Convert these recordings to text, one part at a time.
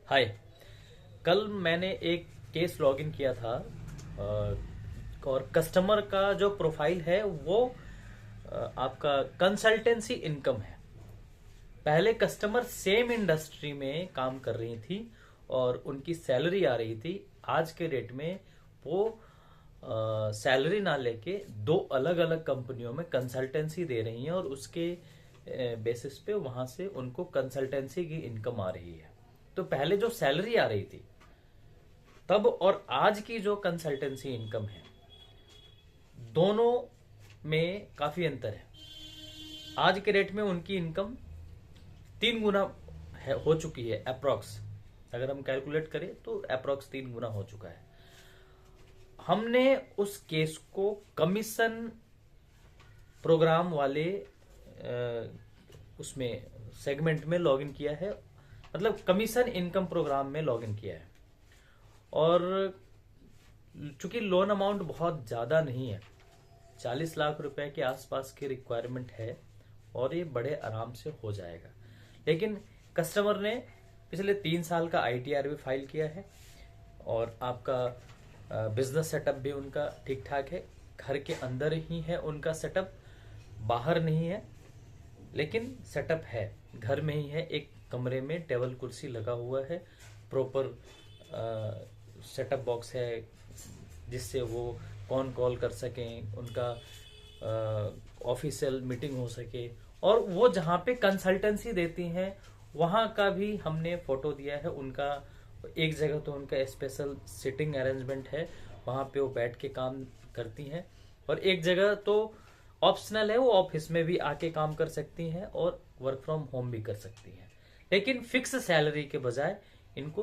हाय। कल मैंने एक केस लॉगिन किया था और कस्टमर का जो प्रोफाइल है वो आपका कंसल्टेंसी इनकम है। पहले कस्टमर सेम इंडस्ट्री में काम कर रही थी और उनकी सैलरी आ रही थी। आज के डेट में वो सैलरी ना लेके दो अलग अलग कंपनियों में कंसल्टेंसी दे रही हैं और उसके बेसिस पे वहां से उनको कंसल्टेंसी की इनकम आ रही है। तो पहले जो सैलरी आ रही थी तब और आज की जो कंसल्टेंसी इनकम है, दोनों में काफी अंतर है। आज के रेट में उनकी इनकम 3 गुना हो चुकी है अप्रोक्स। अगर हम कैलकुलेट करें तो अप्रोक्स 3 गुना हो चुका है। हमने उस केस को कमीशन प्रोग्राम वाले उसमें सेगमेंट में लॉगिन किया है, मतलब कमीशन इनकम प्रोग्राम में लॉगिन किया है। और चूंकि लोन अमाउंट बहुत ज़्यादा नहीं है, 40 लाख रुपए के आसपास की रिक्वायरमेंट है और ये बड़े आराम से हो जाएगा। लेकिन कस्टमर ने पिछले 3 साल का आईटीआर भी फाइल किया है और आपका बिजनेस सेटअप भी उनका ठीक ठाक है। घर के अंदर ही है उनका सेटअप, बाहर नहीं है, लेकिन सेटअप है घर में ही है। एक कमरे में टेबल कुर्सी लगा हुआ है, प्रॉपर सेटअप बॉक्स है जिससे वो कौन कॉल कर सकें, उनका ऑफिशियल मीटिंग हो सके। और वो जहाँ पे कंसल्टेंसी देती हैं वहाँ का भी हमने फोटो दिया है उनका। एक जगह तो उनका स्पेशल सिटिंग अरेंजमेंट है, वहाँ पे वो बैठ के काम करती हैं। और एक जगह तो ऑप्शनल है, वो ऑफिस में भी आके काम कर सकती हैं और वर्क फ्रॉम होम भी कर सकती हैं। लेकिन फिक्स सैलरी के बजाय इनको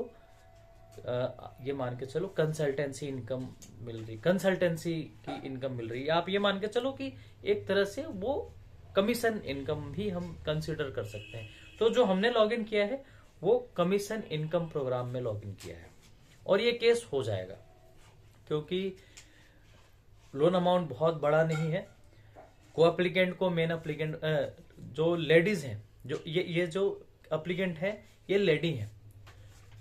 ये मान के चलो कंसल्टेंसी इनकम मिल रही, कंसल्टेंसी की इनकम मिल रही है। आप ये मान के चलो कि एक तरह से वो कमीशन इनकम भी हम कंसिडर कर सकते हैं। तो जो हमने लॉगिन किया है वो कमीशन इनकम प्रोग्राम में लॉगिन किया है और ये केस हो जाएगा क्योंकि लोन अमाउंट बहुत बड़ा नहीं है। को एप्लीकेंट को मेन एप्लीकेंट जो लेडीज हैं, जो ये जो एप्लीकेंट है ये लेडी है,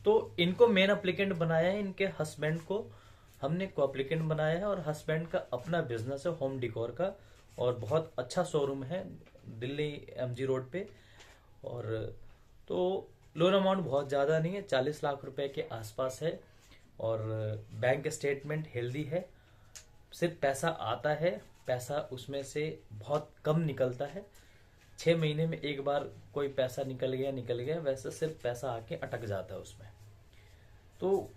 तो इनको मेन एप्लीकेंट बनाया है। इनके हस्बैंड को हमने को एप्लीकेंट बनाया है और हस्बैंड का अपना बिजनेस है होम डिकोर का और बहुत अच्छा शोरूम है दिल्ली एमजी रोड पे। और तो लोन अमाउंट बहुत ज़्यादा नहीं है, 40 लाख रुपए के आसपास है और बैंक स्टेटमेंट हेल्दी है। सिर्फ पैसा आता है, पैसा उसमें से बहुत कम निकलता है। 6 महीने में एक बार कोई पैसा निकल गया, वैसे सिर्फ पैसा आके अटक जाता है उसमें। तो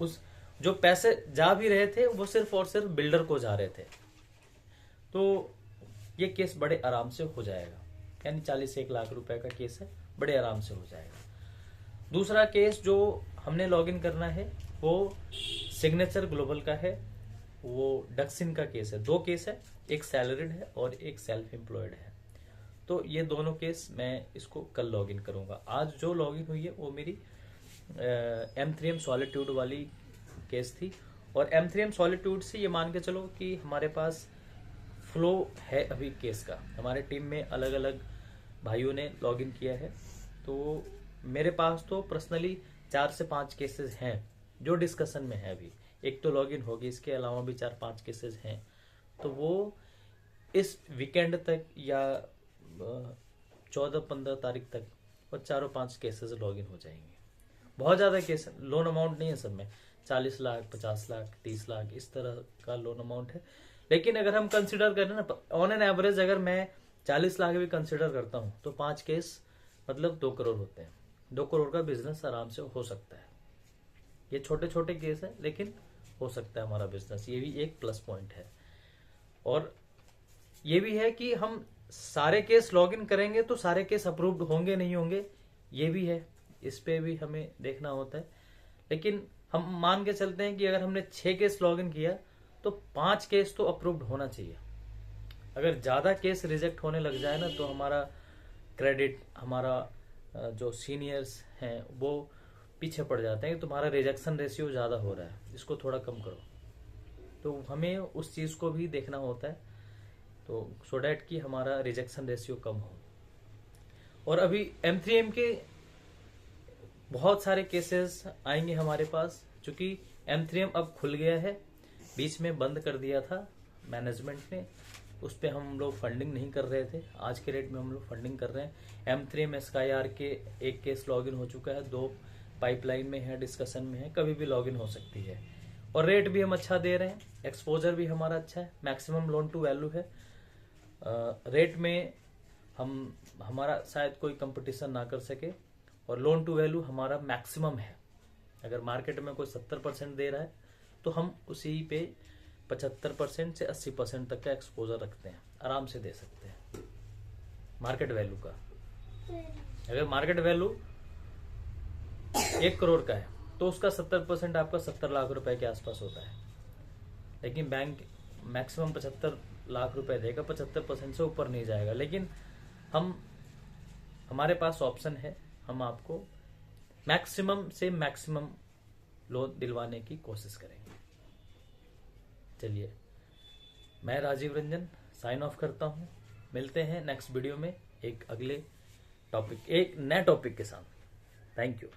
उस जो पैसे जा भी रहे थे वो सिर्फ और सिर्फ बिल्डर को जा रहे थे। तो ये केस बड़े आराम से हो जाएगा, यानी 41 लाख रुपए का केस है, बड़े आराम से हो जाएगा। दूसरा केस जो हमने लॉगिन करना है वो सिग्नेचर ग्लोबल का है, वो डक्सिन का केस है। दो केस है, एक सैलरीड है और एक सेल्फ एम्प्लॉयड है। तो ये दोनों केस मैं इसको कल लॉगिन करूंगा। आज जो लॉगिन हुई है वो मेरी M3M सॉलिट्यूड वाली केस थी और M3M सॉलिट्यूड से ये मान के चलो कि हमारे पास फ्लो है अभी केस का। हमारे टीम में अलग अलग भाइयों ने लॉगिन किया है, तो मेरे पास तो पर्सनली 4 से 5 केसेस हैं जो डिस्कशन में है अभी। एक तो लॉगिन होगी, इसके अलावा भी 4-5 केसेस हैं, तो वो इस वीकेंड तक या 14-15 तारीख तक और 4-5 केसेस लॉगिन हो जाएंगे। बहुत ज़्यादा केस, लोन अमाउंट नहीं है सब में, 40 लाख 50 लाख 30 लाख इस तरह का लोन अमाउंट है। लेकिन अगर हम कंसिडर करें ना, ऑन एन एवरेज अगर मैं 40 लाख भी कंसिडर करता हूँ तो 5 केस मतलब 2 करोड़ होते हैं। 2 करोड़ का बिजनेस आराम से हो सकता है। ये छोटे छोटे केस है लेकिन हो सकता है हमारा बिजनेस, ये भी एक प्लस पॉइंट है। और ये भी है कि हम सारे केस लॉगिन करेंगे तो सारे केस अप्रूव्ड होंगे नहीं होंगे, ये भी है, इस पे भी हमें देखना होता है। लेकिन हम मान के चलते हैं कि अगर हमने 6 केस लॉगिन किया तो 5 केस तो अप्रूव्ड होना चाहिए। अगर ज़्यादा केस रिजेक्ट होने लग जाए ना तो हमारा क्रेडिट, हमारा जो सीनियर्स हैं वो पीछे पड़ जाते हैं कि तुम्हारा रिजेक्शन रेशियो ज़्यादा हो रहा है, इसको थोड़ा कम करो। तो हमें उस चीज़ को भी देखना होता है, तो सो डैट कि हमारा रिजेक्शन रेशियो कम हो। और अभी M3M के बहुत सारे केसेस आएंगे हमारे पास, क्योंकि M3M अब खुल गया है, बीच में बंद कर दिया था मैनेजमेंट ने, उस पर हम लोग फंडिंग नहीं कर रहे थे। आज के रेट में हम लोग फंडिंग कर रहे हैं। M3M SkyR के एक केस लॉगिन हो चुका है, 2 पाइपलाइन में है, डिस्कशन में है, कभी भी लॉगिन हो सकती है। और रेट भी हम अच्छा दे रहे हैं, एक्सपोजर भी हमारा अच्छा है, मैक्सिमम लोन टू वैल्यू है। रेट में हमारा शायद कोई कंपटीशन ना कर सके, और लोन टू वैल्यू हमारा मैक्सिमम है। अगर मार्केट में कोई 70% दे रहा है तो हम उसी पे 75% से 80% तक का एक्सपोजर रखते हैं, आराम से दे सकते हैं मार्केट वैल्यू का। अगर मार्केट वैल्यू 1 करोड़ का है तो उसका 70% आपका 70 लाख रुपए के आसपास होता है, लेकिन बैंक मैक्सिमम 75 लाख रुपए देगा, 75% से ऊपर नहीं जाएगा। लेकिन हमारे पास ऑप्शन है, हम आपको मैक्सिमम से मैक्सिमम लोन दिलवाने की कोशिश करेंगे। चलिए, मैं राजीव रंजन साइन ऑफ करता हूं। मिलते हैं नेक्स्ट वीडियो में एक अगले टॉपिक, एक नए टॉपिक के साथ। Thank you.